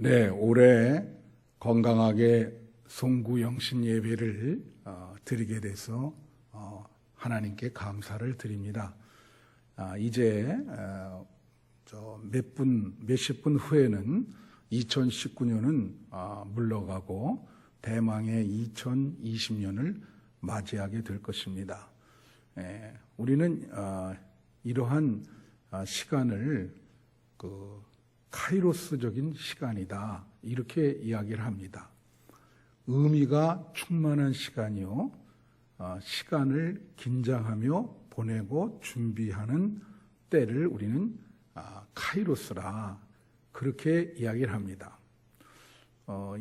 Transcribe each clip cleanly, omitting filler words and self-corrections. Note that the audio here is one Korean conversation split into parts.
네, 올해 건강하게 송구 영신 예배를 드리게 돼서 하나님께 감사를 드립니다. 이제 몇십 분 후에는 2019년은 물러가고 대망의 2020년을 맞이하게 될 것입니다. 우리는 이러한 시간을 카이로스적인 시간이다, 이렇게 이야기를 합니다. 의미가 충만한 시간이요, 시간을 긴장하며 보내고 준비하는 때를 우리는 카이로스라, 그렇게 이야기를 합니다.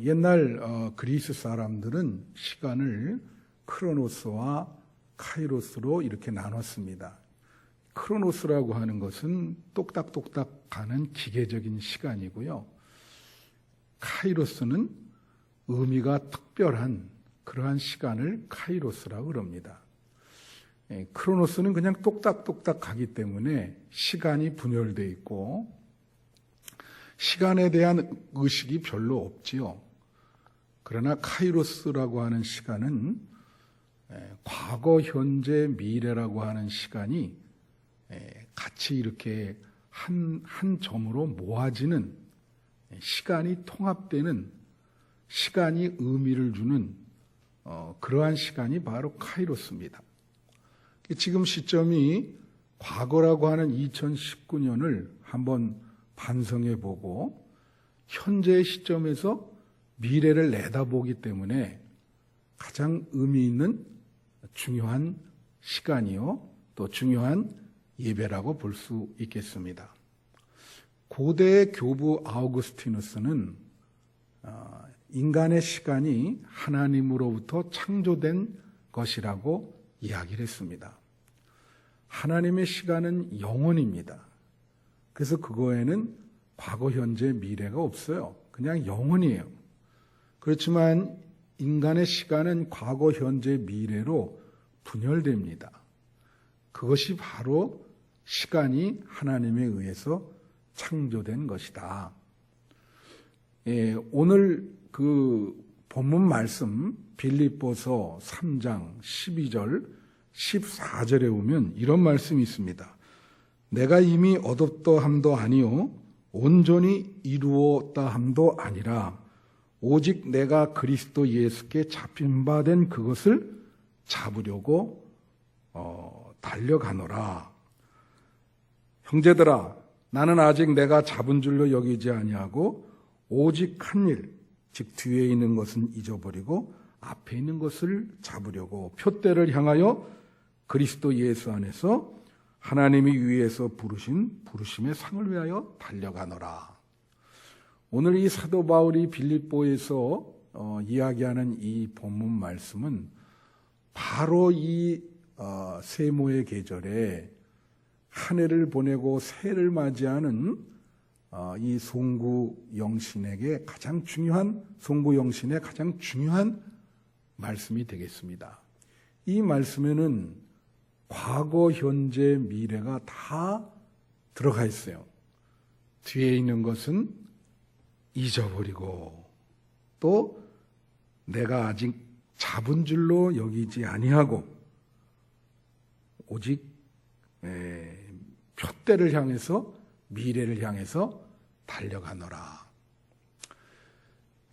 옛날 그리스 사람들은 시간을 크로노스와 카이로스로 이렇게 나눴습니다. 크로노스라고 하는 것은 똑딱똑딱 가는 기계적인 시간이고요, 카이로스는 의미가 특별한 그러한 시간을 카이로스라고 그럽니다. 크로노스는 그냥 똑딱똑딱 가기 때문에 시간이 분열되어 있고 시간에 대한 의식이 별로 없지요. 그러나 카이로스라고 하는 시간은 과거, 현재, 미래라고 하는 시간이 같이 이렇게 한 점으로 모아지는, 시간이 통합되는, 시간이 의미를 주는 그러한 시간이 바로 카이로스입니다. 지금 시점이 과거라고 하는 2019년을 한번 반성해 보고 현재의 시점에서 미래를 내다보기 때문에 가장 의미 있는 중요한 시간이요, 또 중요한 예배라고 볼 수 있겠습니다. 고대의 교부 아우구스티누스는 인간의 시간이 하나님으로부터 창조된 것이라고 이야기를 했습니다. 하나님의 시간은 영원입니다. 그래서 그거에는 과거, 현재, 미래가 없어요. 그냥 영원이에요. 그렇지만 인간의 시간은 과거, 현재, 미래로 분열됩니다. 그것이 바로 시간이 하나님에 의해서 창조된 것이다. 오늘 그 본문 말씀 빌립보서 3장 12절 14절에 보면 이런 말씀이 있습니다. 내가 이미 얻었다함도 아니요 온전히 이루었다함도 아니라 오직 내가 그리스도 예수께 잡힌 바 된 그것을 잡으려고 달려가노라. 형제들아, 나는 아직 내가 잡은 줄로 여기지 아니하고 오직 한 일, 즉 뒤에 있는 것은 잊어버리고 앞에 있는 것을 잡으려고 표대를 향하여 그리스도 예수 안에서 하나님이 위에서 부르신 부르심의 상을 위하여 달려가노라. 오늘 이 사도 바울이 빌립보에서 이야기하는 이 본문 말씀은 바로 이 세모의 계절에 한 해를 보내고 새해를 맞이하는 이 송구 영신의 가장 중요한 말씀이 되겠습니다. 이 말씀에는 과거, 현재, 미래가 다 들어가 있어요. 뒤에 있는 것은 잊어버리고 또 내가 아직 잡은 줄로 여기지 아니하고 오직 표대를 향해서, 미래를 향해서 달려가노라.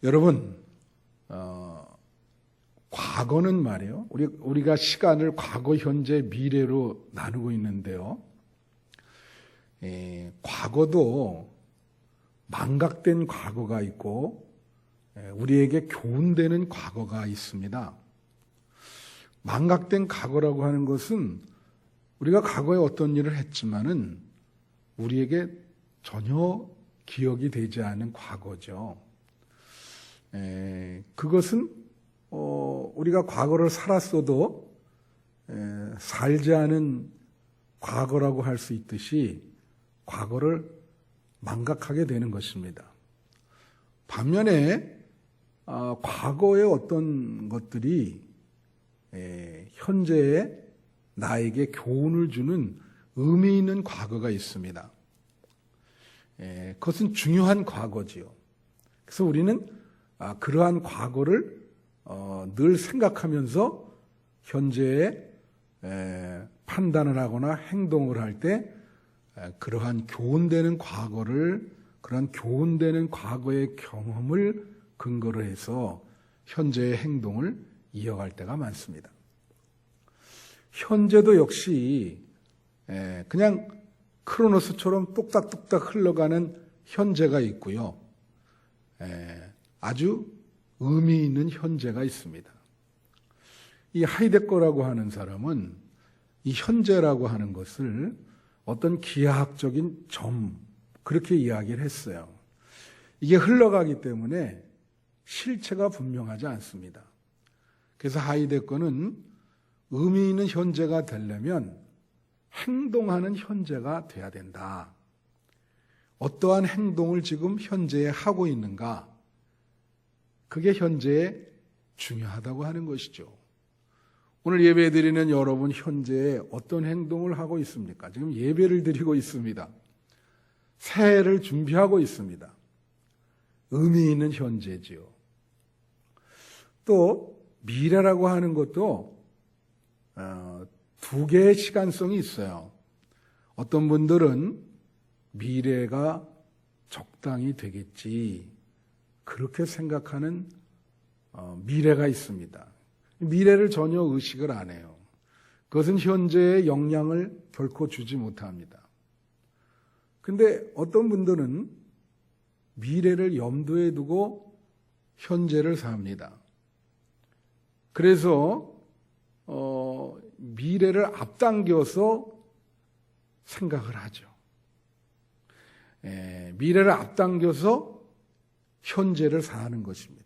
여러분, 과거는 말이에요, 우리가 시간을 과거, 현재, 미래로 나누고 있는데요, 과거도 망각된 과거가 있고 우리에게 교훈되는 과거가 있습니다. 망각된 과거라고 하는 것은 우리가 과거에 어떤 일을 했지만은 우리에게 전혀 기억이 되지 않은 과거죠. 그것은 우리가 과거를 살았어도 살지 않은 과거라고 할 수 있듯이 과거를 망각하게 되는 것입니다. 반면에 과거의 어떤 것들이 현재의 나에게 교훈을 주는 의미 있는 과거가 있습니다. 그것은 중요한 과거지요. 그래서 우리는 그러한 과거를 늘 생각하면서 현재의 판단을 하거나 행동을 할 때 그러한 교훈되는 과거의 경험을 근거로 해서 현재의 행동을 이어갈 때가 많습니다. 현재도 역시 그냥 크로노스처럼 뚝딱뚝딱 흘러가는 현재가 있고요. 아주 의미 있는 현재가 있습니다. 이 하이데거라고 하는 사람은 이 현재라고 하는 것을 어떤 기하학적인 점, 그렇게 이야기를 했어요. 이게 흘러가기 때문에 실체가 분명하지 않습니다. 그래서 하이데거는 의미 있는 현재가 되려면 행동하는 현재가 돼야 된다. 어떠한 행동을 지금 현재에 하고 있는가? 그게 현재에 중요하다고 하는 것이죠. 오늘 예배 드리는 여러분 현재에 어떤 행동을 하고 있습니까? 지금 예배를 드리고 있습니다. 새해를 준비하고 있습니다. 의미 있는 현재지요. 또 미래라고 하는 것도 두 개의 시간성이 있어요. 어떤 분들은 미래가 적당히 되겠지 그렇게 생각하는 미래가 있습니다. 미래를 전혀 의식을 안 해요. 그것은 현재의 영향을 결코 주지 못합니다. 근데 어떤 분들은 미래를 염두에 두고 현재를 삽니다. 그래서 미래를 앞당겨서 생각을 하죠. 미래를 앞당겨서 현재를 사는 것입니다.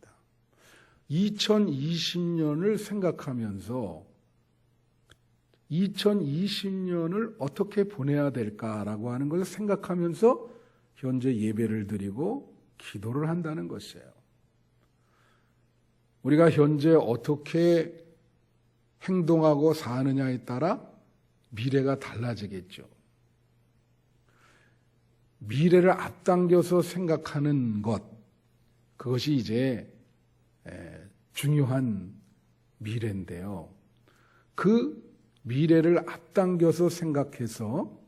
2020년을 생각하면서 2020년을 어떻게 보내야 될까라고 하는 것을 생각하면서 현재 예배를 드리고 기도를 한다는 것이에요. 우리가 현재 어떻게 행동하고 사느냐에 따라 미래가 달라지겠죠. 미래를 앞당겨서 생각하는 것, 그것이 이제 중요한 미래인데요. 그 미래를 앞당겨서 생각해서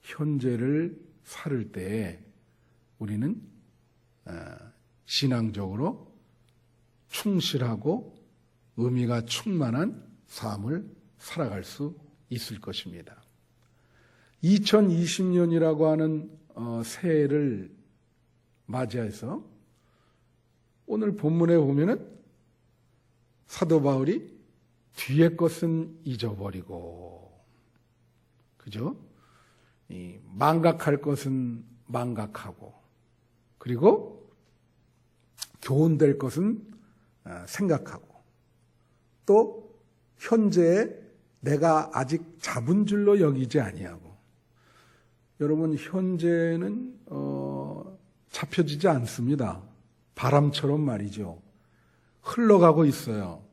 현재를 살을 때 우리는 신앙적으로 충실하고 의미가 충만한 삶을 살아갈 수 있을 것입니다. 2020년이라고 하는 새해를 맞이해서 오늘 본문에 보면은 사도 바울이 뒤의 것은 잊어버리고, 그죠? 망각할 것은 망각하고, 그리고 교훈될 것은 생각하고, 또 현재에 내가 아직 잡은 줄로 여기지 아니하고. 여러분, 현재는 잡혀지지 않습니다. 바람처럼 말이죠. 흘러가고 있어요.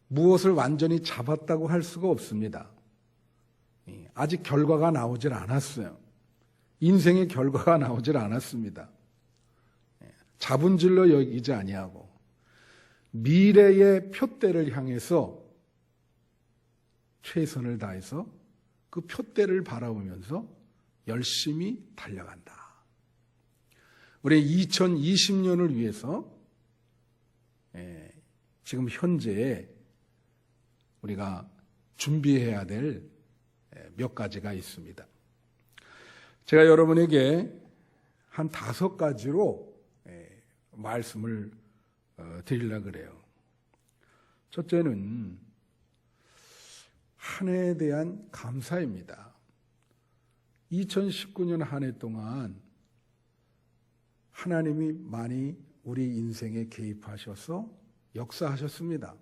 무엇을 완전히 잡았다고 할 수가 없습니다. 아직 결과가 나오질 않았어요. 인생의 결과가 나오질 않았습니다. 잡은 줄로 여기지 아니하고 미래의 표대를 향해서 최선을 다해서 그 표대를 바라보면서 열심히 달려간다. 우리 2020년을 위해서 지금 현재에 우리가 준비해야 될 몇 가지가 있습니다. 제가 여러분에게 한 5가지로 말씀을 드리려고 그래요. 첫째는 한 해에 대한 감사입니다. 2019년 한 해 동안 하나님이 많이 우리 인생에 개입하셔서 역사하셨습니다.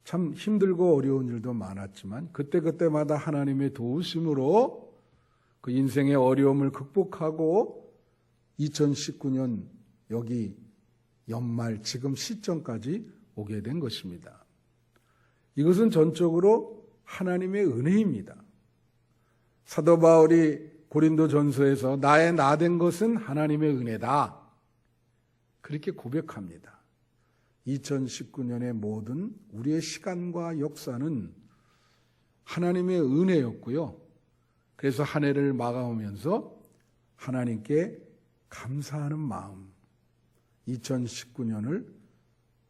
참 힘들고 어려운 일도 많았지만 그때그때마다 하나님의 도우심으로 그 인생의 어려움을 극복하고 2019년 여기 연말 지금 시점까지 오게 된 것입니다. 이것은 전적으로 하나님의 은혜입니다. 사도 바울이 고린도전서에서 나의 나된 것은 하나님의 은혜다. 그렇게 고백합니다. 2019년의 모든 우리의 시간과 역사는 하나님의 은혜였고요. 그래서 한 해를 마감하면서 하나님께 감사하는 마음, 2019년을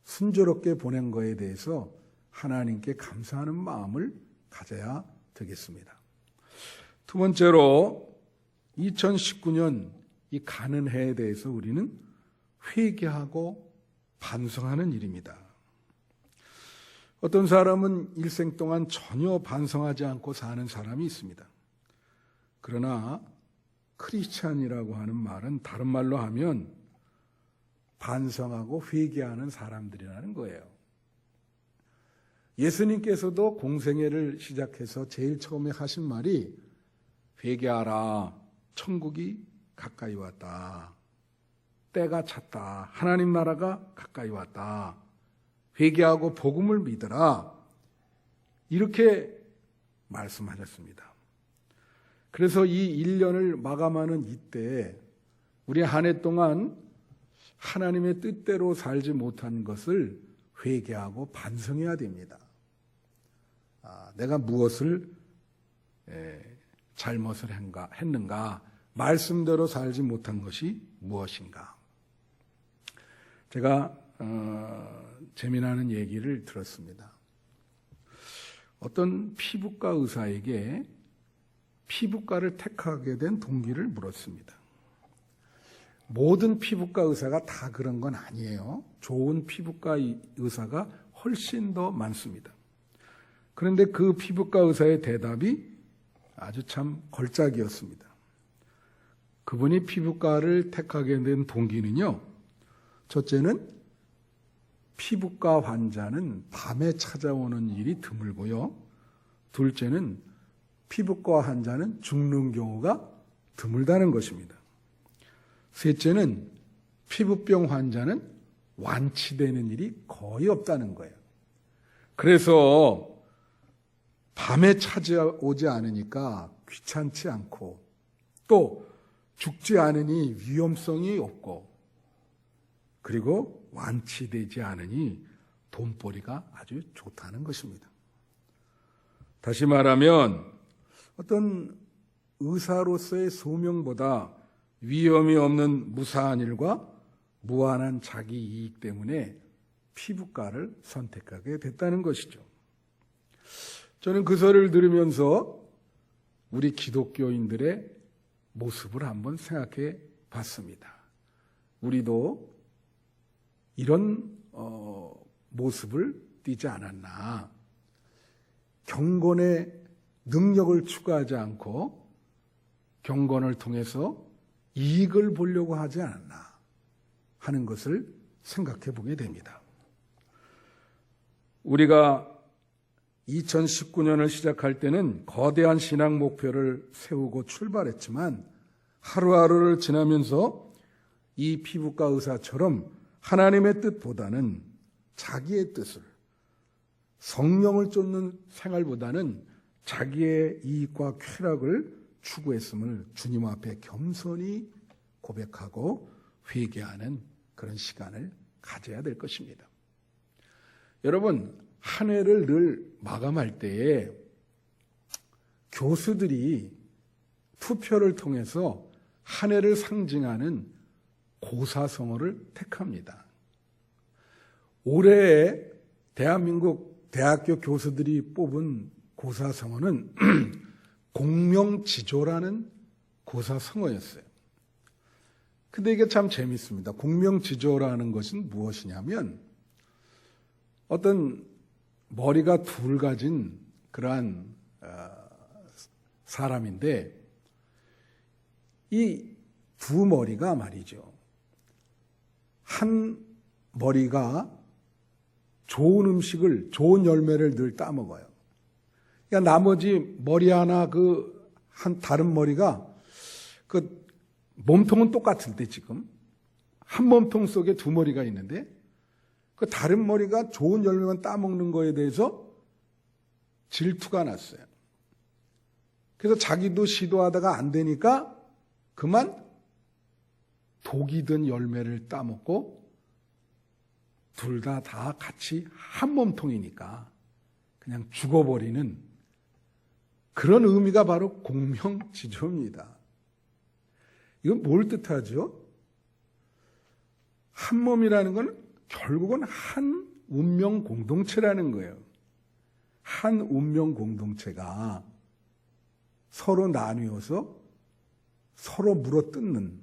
순조롭게 보낸 것에 대해서 하나님께 감사하는 마음을 가져야 되겠습니다. 두 번째로 2019년 이 가는 해에 대해서 우리는 회개하고 반성하는 일입니다. 어떤 사람은 일생 동안 전혀 반성하지 않고 사는 사람이 있습니다. 그러나 크리스찬이라고 하는 말은 다른 말로 하면 반성하고 회개하는 사람들이라는 거예요. 예수님께서도 공생애를 시작해서 제일 처음에 하신 말이 회개하라, 천국이 가까이 왔다. 때가 찼다. 하나님 나라가 가까이 왔다. 회개하고 복음을 믿으라. 이렇게 말씀하셨습니다. 그래서 이 1년을 마감하는 이때 우리 한 해 동안 하나님의 뜻대로 살지 못한 것을 회개하고 반성해야 됩니다. 내가 무엇을 잘못을 했는가? 말씀대로 살지 못한 것이 무엇인가? 제가 재미나는 얘기를 들었습니다. 어떤 피부과 의사에게 피부과를 택하게 된 동기를 물었습니다. 모든 피부과 의사가 다 그런 건 아니에요. 좋은 피부과 의사가 훨씬 더 많습니다. 그런데 그 피부과 의사의 대답이 아주 참 걸작이었습니다. 그분이 피부과를 택하게 된 동기는요, 첫째는 피부과 환자는 밤에 찾아오는 일이 드물고요, 둘째는 피부과 환자는 죽는 경우가 드물다는 것입니다. 셋째는 피부병 환자는 완치되는 일이 거의 없다는 거예요. 그래서 밤에 찾아오지 않으니까 귀찮지 않고 또 죽지 않으니 위험성이 없고 그리고 완치되지 않으니 돈벌이가 아주 좋다는 것입니다. 다시 말하면 어떤 의사로서의 소명보다 위험이 없는 무사한 일과 무한한 자기 이익 때문에 피부과를 선택하게 됐다는 것이죠. 저는 그 설을 들으면서 우리 기독교인들의 모습을 한번 생각해 봤습니다. 우리도 이런 모습을 띠지 않았나. 경건의 능력을 추구하지 않고 경건을 통해서 이익을 보려고 하지 않았나 하는 것을 생각해 보게 됩니다. 우리가 2019년을 시작할 때는 거대한 신앙 목표를 세우고 출발했지만 하루하루를 지나면서 이 피부과 의사처럼 하나님의 뜻보다는 자기의 뜻을, 성령을 쫓는 생활보다는 자기의 이익과 쾌락을 추구했음을 주님 앞에 겸손히 고백하고 회개하는 그런 시간을 가져야 될 것입니다. 여러분, 한 해를 늘 마감할 때에 교수들이 투표를 통해서 한 해를 상징하는 고사성어를 택합니다. 올해 대한민국 대학교 교수들이 뽑은 고사성어는 공명지조라는 고사성어였어요. 근데 이게 참 재밌습니다. 공명지조라는 것은 무엇이냐면 어떤 머리가 둘 가진 그러한 사람인데 이 두 머리가 말이죠. 한 머리가 좋은 음식을, 좋은 열매를 늘 따먹어요. 그러니까 나머지 머리 하나 다른 머리가 몸통은 똑같은데 지금 한 몸통 속에 두 머리가 있는데 그 다른 머리가 좋은 열매만 따먹는 거에 대해서 질투가 났어요. 그래서 자기도 시도하다가 안 되니까 그만 독이 든 열매를 따먹고 둘 다 같이 한 몸통이니까 그냥 죽어버리는 그런 의미가 바로 공명지조입니다. 이건 뭘 뜻하죠? 한 몸이라는 건 결국은 한 운명 공동체라는 거예요. 한 운명 공동체가 서로 나뉘어서 서로 물어뜯는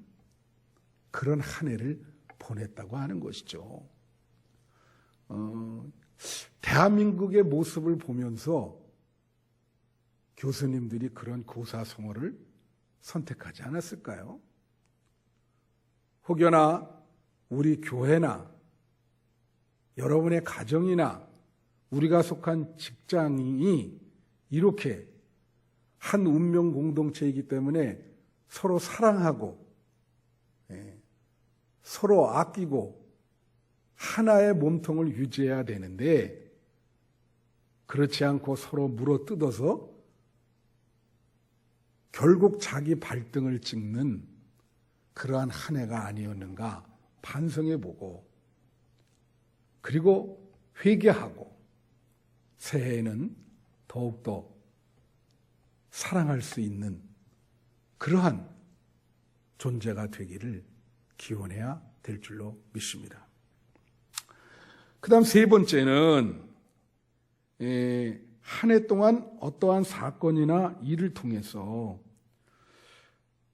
그런 한 해를 보냈다고 하는 것이죠. 대한민국의 모습을 보면서 교수님들이 그런 고사성어를 선택하지 않았을까요? 혹여나 우리 교회나 여러분의 가정이나 우리가 속한 직장이 이렇게 한 운명 공동체이기 때문에 서로 사랑하고 서로 아끼고 하나의 몸통을 유지해야 되는데 그렇지 않고 서로 물어뜯어서 결국 자기 발등을 찍는 그러한 한 해가 아니었는가 반성해보고 그리고 회개하고 새해에는 더욱더 사랑할 수 있는 그러한 존재가 되기를 기원해야 될 줄로 믿습니다. 그 다음 세 번째는 한 해 동안 어떠한 사건이나 일을 통해서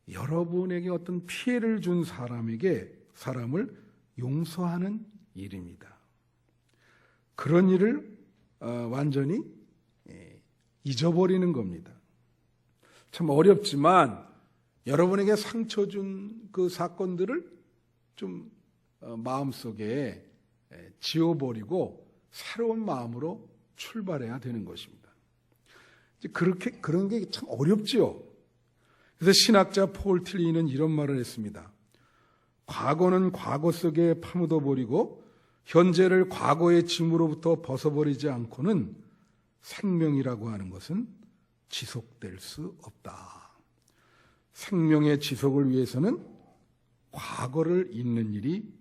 여러분에게 어떤 피해를 준 사람을 용서하는 일입니다. 그런 일을 완전히 잊어버리는 겁니다. 참 어렵지만 여러분에게 상처 준 그 사건들을 좀 마음속에 지워버리고 새로운 마음으로 출발해야 되는 것입니다. 그런 게 참 어렵지요. 그래서 신학자 폴 틸리는 이런 말을 했습니다. 과거는 과거 속에 파묻어버리고 현재를 과거의 짐으로부터 벗어버리지 않고는 생명이라고 하는 것은 지속될 수 없다. 생명의 지속을 위해서는 과거를 잊는 일이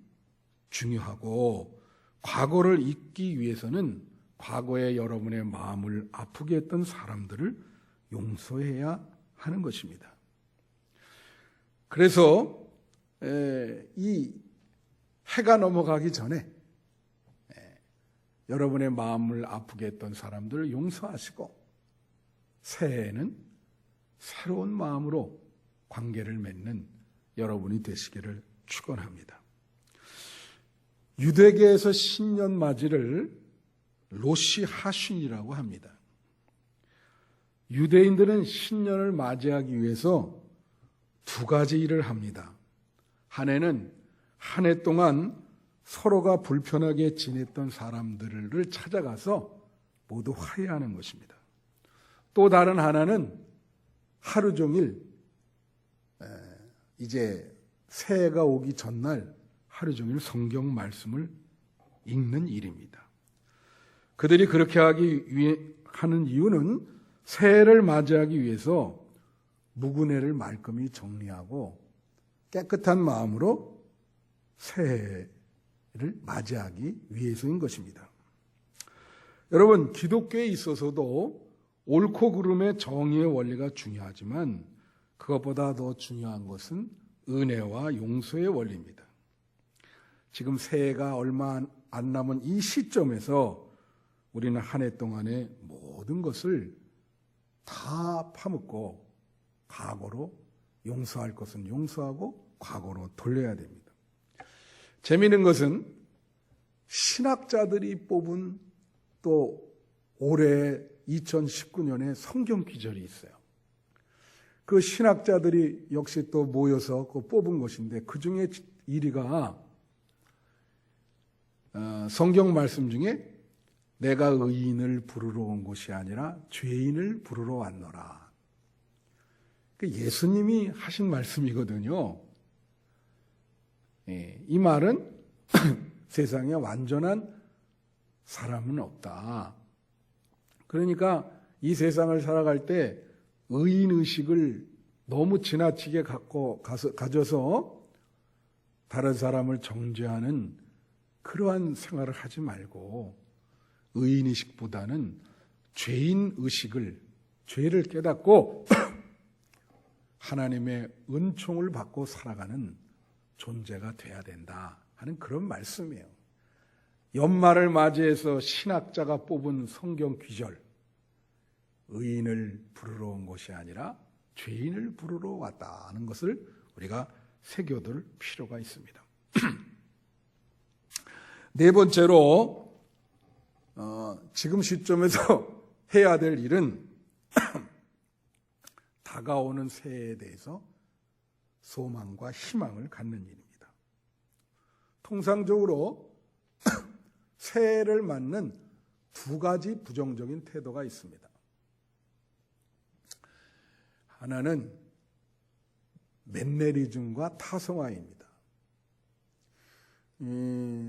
중요하고 과거를 잊기 위해서는 과거에 여러분의 마음을 아프게 했던 사람들을 용서해야 하는 것입니다. 그래서 이 해가 넘어가기 전에 여러분의 마음을 아프게 했던 사람들을 용서하시고 새해에는 새로운 마음으로 관계를 맺는 여러분이 되시기를 축원합니다. 유대계에서 신년 맞이를 로시 하슌이라고 합니다. 유대인들은 신년을 맞이하기 위해서 두 가지 일을 합니다. 한 해는 한 해 동안 서로가 불편하게 지냈던 사람들을 찾아가서 모두 화해하는 것입니다. 또 다른 하나는 하루 종일 이제 새해가 오기 전날 하루 종일 성경 말씀을 읽는 일입니다. 그들이 그렇게 하는 이유는 새해를 맞이하기 위해서 묵은해를 말끔히 정리하고 깨끗한 마음으로 새해를 맞이하기 위해서인 것입니다. 여러분, 기독교에 있어서도 옳고 그름의 정의의 원리가 중요하지만 그것보다 더 중요한 것은 은혜와 용서의 원리입니다. 지금 새해가 얼마 안 남은 이 시점에서 우리는 한 해 동안의 모든 것을 다 파묻고 과거로 용서할 것은 용서하고 과거로 돌려야 됩니다. 재미있는 것은 신학자들이 뽑은 또 올해 2019년에 성경 기절이 있어요. 그 신학자들이 역시 또 모여서 그 뽑은 것인데 그 중에 1위가 성경 말씀 중에 내가 의인을 부르러 온 것이 아니라 죄인을 부르러 왔노라. 예수님이 하신 말씀이거든요. 이 말은 세상에 완전한 사람은 없다. 그러니까 이 세상을 살아갈 때 의인의식을 너무 지나치게 가져서 다른 사람을 정죄하는 그러한 생활을 하지 말고 의인의식보다는 죄인의식을, 죄를 깨닫고 하나님의 은총을 받고 살아가는 존재가 돼야 된다 하는 그런 말씀이에요. 연말을 맞이해서 신학자가 뽑은 성경 귀절, 의인을 부르러 온 것이 아니라 죄인을 부르러 왔다 하는 것을 우리가 새겨둘 필요가 있습니다. 네 번째로 지금 시점에서 해야 될 일은 다가오는 새해에 대해서 소망과 희망을 갖는 일입니다. 통상적으로 새해를 맞는 두 가지 부정적인 태도가 있습니다. 하나는 맨네리즘과 타성화입니다.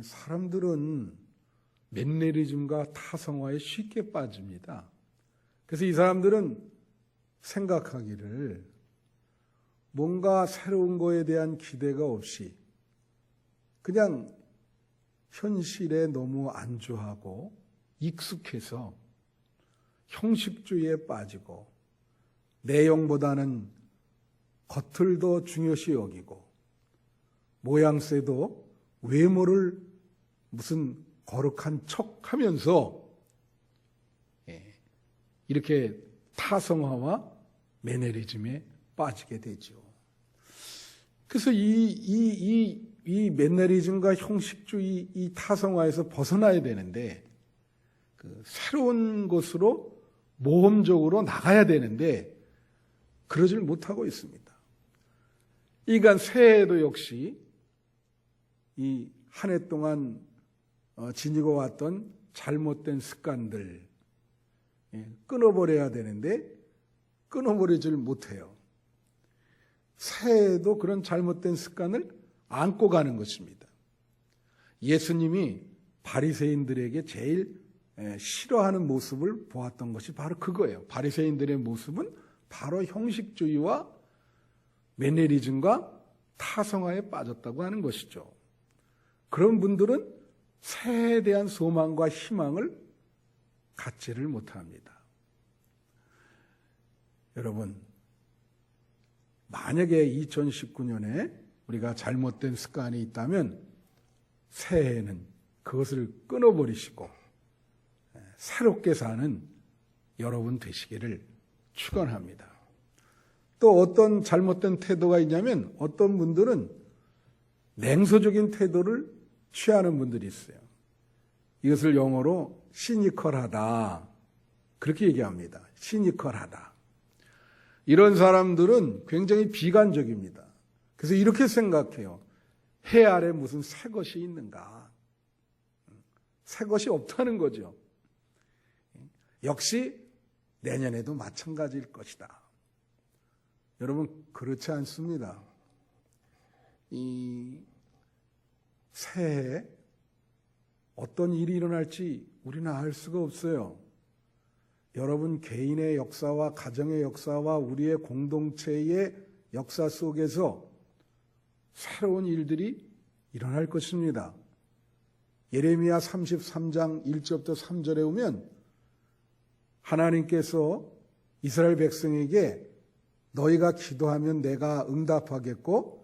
사람들은 맨네리즘과 타성화에 쉽게 빠집니다. 그래서 이 사람들은 생각하기를 뭔가 새로운 거에 대한 기대가 없이 그냥 현실에 너무 안주하고 익숙해서 형식주의에 빠지고 내용보다는 겉을 더 중요시 여기고 모양새도 외모를 무슨 거룩한 척하면서 이렇게 타성화와 매너리즘에 빠지게 되죠. 그래서 이 매너리즘과 형식주의 이 타성화에서 벗어나야 되는데 새로운 것으로 모험적으로 나가야 되는데 그러질 못하고 있습니다. 그러니까 새해에도 역시 이 한 해 동안 지니고 왔던 잘못된 습관들 끊어버려야 되는데 끊어버리질 못해요. 새해에도 그런 잘못된 습관을 안고 가는 것입니다. 예수님이 바리새인들에게 제일 싫어하는 모습을 보았던 것이 바로 그거예요. 바리새인들의 모습은 바로 형식주의와 매너리즘과 타성화에 빠졌다고 하는 것이죠. 그런 분들은 새해에 대한 소망과 희망을 갖지를 못합니다. 여러분, 만약에 2019년에 우리가 잘못된 습관이 있다면 새해에는 그것을 끊어버리시고 새롭게 사는 여러분 되시기를 축원합니다. 또 어떤 잘못된 태도가 있냐면 어떤 분들은 냉소적인 태도를 취하는 분들이 있어요. 이것을 영어로 시니컬하다 그렇게 얘기합니다. 시니컬하다. 이런 사람들은 굉장히 비관적입니다. 그래서 이렇게 생각해요. 해 아래 무슨 새 것이 있는가? 새 것이 없다는 거죠. 역시 내년에도 마찬가지일 것이다. 여러분, 그렇지 않습니다. 이 새해에 어떤 일이 일어날지 우리는 알 수가 없어요. 여러분 개인의 역사와 가정의 역사와 우리의 공동체의 역사 속에서 새로운 일들이 일어날 것입니다. 예레미야 33장 1절부터 3절에 오면 하나님께서 이스라엘 백성에게 너희가 기도하면 내가 응답하겠고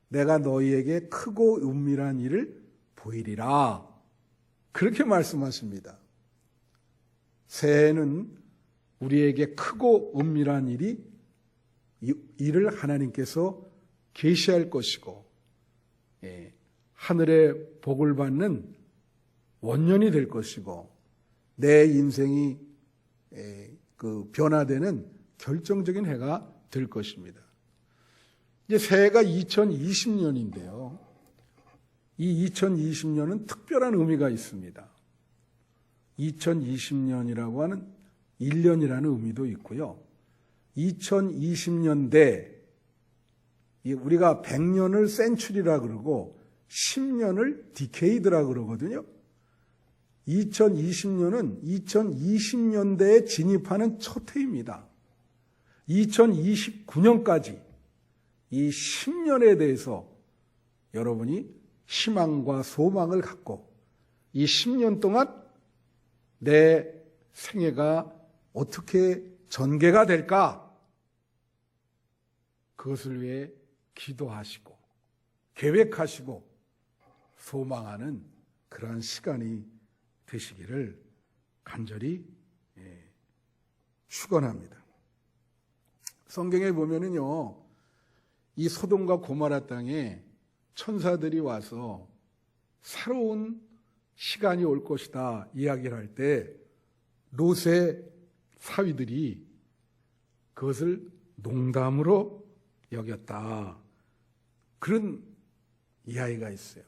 내가 너희에게 크고 은밀한 일을 보이리라. 그렇게 말씀하십니다. 새해는 우리에게 크고 은밀한 일을 하나님께서 계시할 것이고 하늘의 복을 받는 원년이 될 것이고 내 인생이 변화되는 결정적인 해가 될 것입니다. 이제 새해가 2020년인데요. 이 2020년은 특별한 의미가 있습니다. 2020년이라고 하는 1년이라는 의미도 있고요. 2020년대, 우리가 100년을 센츄리라 그러고 10년을 디케이드라 그러거든요. 2020년은 2020년대에 진입하는 첫 해입니다. 2029년까지 이 10년에 대해서 여러분이 희망과 소망을 갖고 이 10년 동안 내 생애가 어떻게 전개가 될까? 그것을 위해 기도하시고 계획하시고 소망하는 그러한 시간이 되시기를 간절히 축원합니다. 성경에 보면은요, 이 소돔과 고모라 땅에 천사들이 와서 새로운 시간이 올 것이다 이야기를 할 때 롯의 사위들이 그것을 농담으로 여겼다. 그런 이야기가 있어요.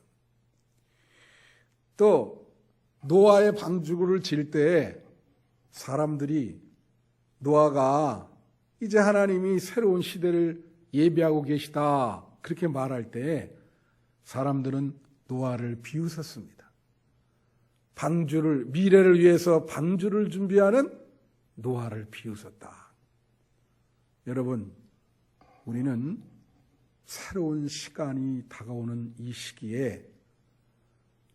또 노아의 방주를 질 때 사람들이 노아가 이제 하나님이 새로운 시대를 예비하고 계시다 그렇게 말할 때 사람들은 노아를 비웃었습니다. 미래를 위해서 방주를 준비하는 노아를 비웃었다. 여러분, 우리는 새로운 시간이 다가오는 이 시기에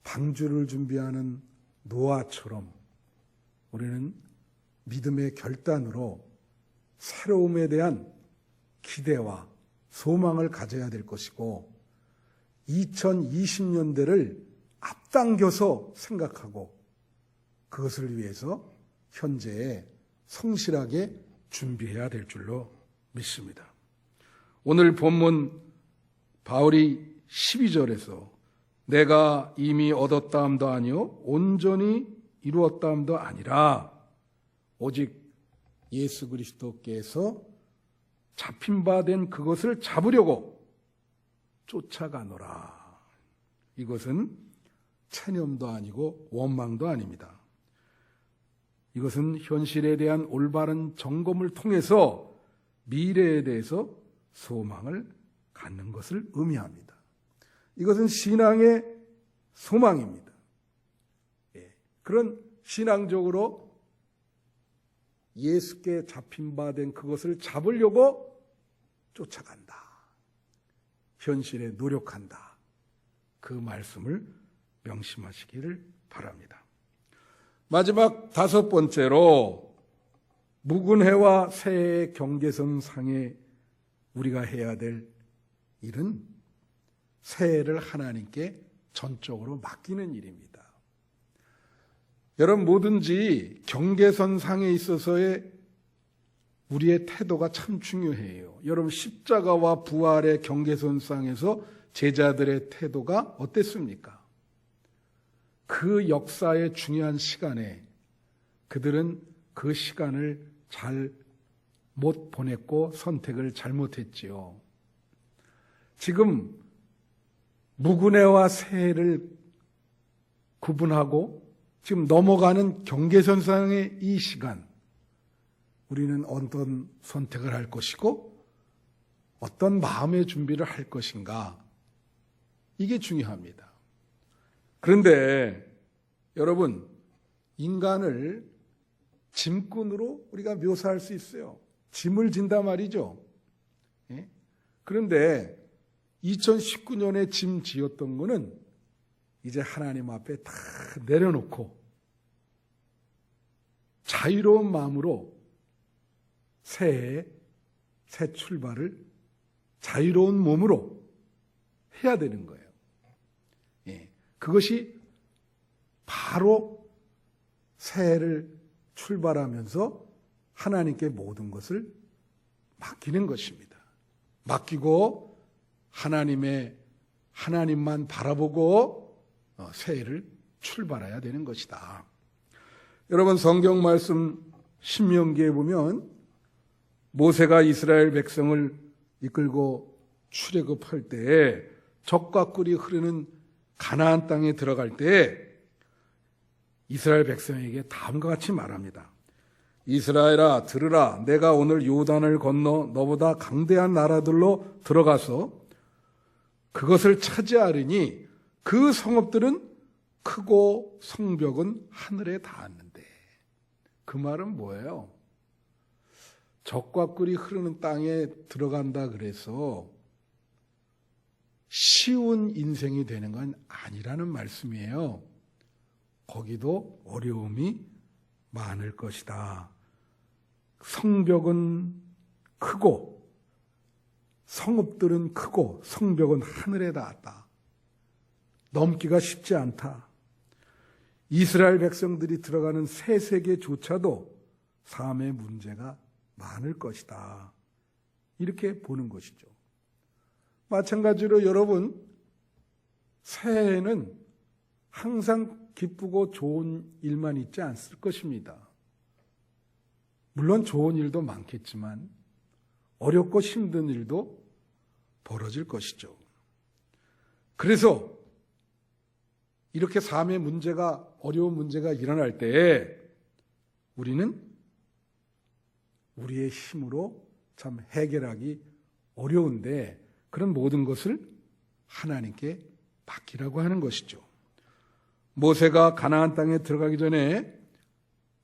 방주를 준비하는 노아처럼 우리는 믿음의 결단으로 새로움에 대한 기대와 소망을 가져야 될 것이고 2020년대를 앞당겨서 생각하고 그것을 위해서 현재에 성실하게 준비해야 될 줄로 믿습니다. 오늘 본문 바울이 12절에서 내가 이미 얻었다함도 아니요 온전히 이루었다함도 아니라 오직 예수 그리스도께서 잡힌 바 된 그것을 잡으려고 쫓아가노라. 이것은 체념도 아니고 원망도 아닙니다. 이것은 현실에 대한 올바른 점검을 통해서 미래에 대해서 소망을 갖는 것을 의미합니다. 이것은 신앙의 소망입니다. 그런 신앙적으로 예수께 잡힌 바 된 그것을 잡으려고 쫓아간다. 현실에 노력한다. 그 말씀을 명심하시기를 바랍니다. 마지막 5번째로 묵은 해와 새해의 경계선 상에 우리가 해야 될 일은 새해를 하나님께 전적으로 맡기는 일입니다. 여러분, 뭐든지 경계선 상에 있어서의 우리의 태도가 참 중요해요. 여러분, 십자가와 부활의 경계선 상에서 제자들의 태도가 어땠습니까? 그 역사의 중요한 시간에 그들은 그 시간을 잘 못 보냈고 선택을 잘못했지요. 지금 묵은 해와 새해를 구분하고 지금 넘어가는 경계선상의 이 시간, 우리는 어떤 선택을 할 것이고 어떤 마음의 준비를 할 것인가, 이게 중요합니다. 그런데 여러분, 인간을 짐꾼으로 우리가 묘사할 수 있어요. 짐을 진단 말이죠. 그런데 2019년에 짐 지었던 거는 이제 하나님 앞에 다 내려놓고 자유로운 마음으로 새해에 새 출발을 자유로운 몸으로 해야 되는 거예요. 그것이 바로 새해를 출발하면서 하나님께 모든 것을 맡기는 것입니다. 맡기고 하나님만 바라보고 새해를 출발해야 되는 것이다. 여러분, 성경 말씀 신명기에 보면 모세가 이스라엘 백성을 이끌고 출애굽할 때에 젖과 꿀이 흐르는 가나안 땅에 들어갈 때 이스라엘 백성에게 다음과 같이 말합니다. 이스라엘아, 들으라. 내가 오늘 요단을 건너 너보다 강대한 나라들로 들어가서 그것을 차지하리니 그 성읍들은 크고 성벽은 하늘에 닿았는데. 그 말은 뭐예요? 젖과 꿀이 흐르는 땅에 들어간다 그래서 쉬운 인생이 되는 건 아니라는 말씀이에요. 거기도 어려움이 많을 것이다. 성벽은 크고 성읍들은 크고 성벽은 하늘에 닿았다. 넘기가 쉽지 않다. 이스라엘 백성들이 들어가는 새 세계조차도 삶의 문제가 많을 것이다. 이렇게 보는 것이죠. 마찬가지로 여러분, 새해에는 항상 기쁘고 좋은 일만 있지 않을 것입니다. 물론 좋은 일도 많겠지만 어렵고 힘든 일도 벌어질 것이죠. 그래서 이렇게 삶의 문제가, 어려운 문제가 일어날 때 우리는 우리의 힘으로 참 해결하기 어려운데 그런 모든 것을 하나님께 맡기라고 하는 것이죠. 모세가 가나안 땅에 들어가기 전에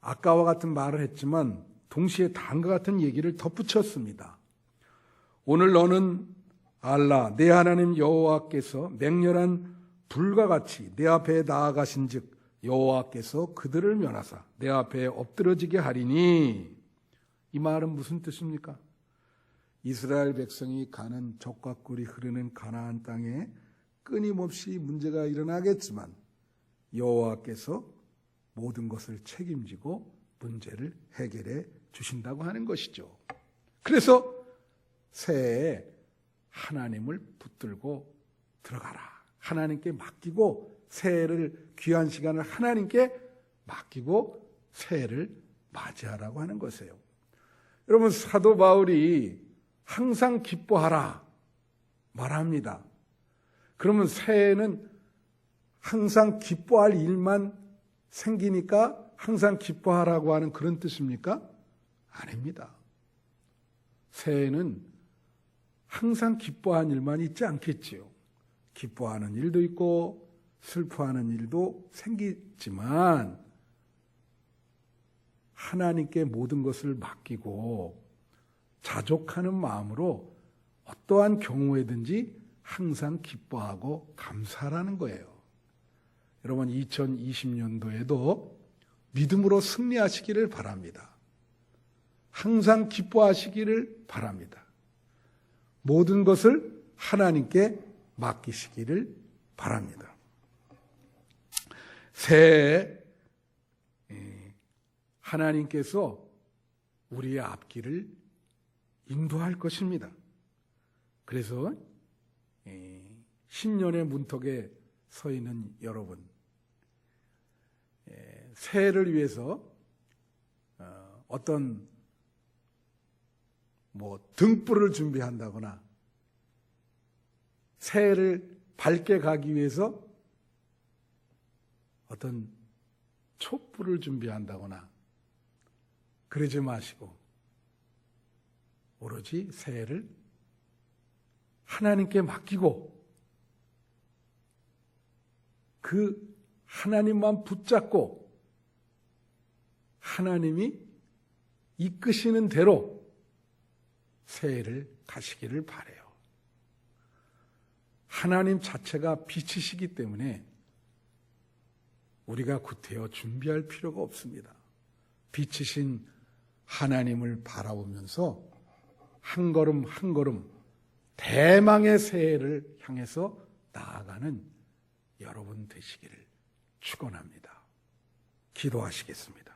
아까와 같은 말을 했지만 동시에 다음과 같은 얘기를 덧붙였습니다. 오늘 너는 알라 내 하나님 여호와께서 맹렬한 불과 같이 내 앞에 나아가신즉 여호와께서 그들을 면하사 내 앞에 엎드러지게 하리니. 이 말은 무슨 뜻입니까? 이스라엘 백성이 가는 젖과 꿀이 흐르는 가나안 땅에 끊임없이 문제가 일어나겠지만 여호와께서 모든 것을 책임지고 문제를 해결해 주신다고 하는 것이죠. 그래서 새해에 하나님을 붙들고 들어가라. 하나님께 맡기고 새해를 귀한 시간을 하나님께 맡기고 새해를 맞이하라고 하는 것이에요. 여러분, 사도 바울이 항상 기뻐하라 말합니다. 그러면 새해에는 항상 기뻐할 일만 생기니까 항상 기뻐하라고 하는 그런 뜻입니까? 아닙니다. 새해에는 항상 기뻐하는 일만 있지 않겠지요. 기뻐하는 일도 있고 슬퍼하는 일도 생기지만 하나님께 모든 것을 맡기고 자족하는 마음으로 어떠한 경우에든지 항상 기뻐하고 감사하라는 거예요. 여러분, 2020년도에도 믿음으로 승리하시기를 바랍니다. 항상 기뻐하시기를 바랍니다. 모든 것을 하나님께 맡기시기를 바랍니다. 새해에 하나님께서 우리의 앞길을 인도할 것입니다. 그래서 신년의 문턱에 서 있는 여러분, 새해를 위해서 어떤 등불을 준비한다거나 새해를 밝게 가기 위해서 어떤 촛불을 준비한다거나 그러지 마시고 오로지 새해를 하나님께 맡기고 그 하나님만 붙잡고 하나님이 이끄시는 대로 새해를 가시기를 바라요. 하나님 자체가 빛이시기 때문에 우리가 구태여 준비할 필요가 없습니다. 빛이신 하나님을 바라보면서 한 걸음 한 걸음 대망의 새해를 향해서 나아가는 여러분 되시기를 축원합니다. 기도하시겠습니다.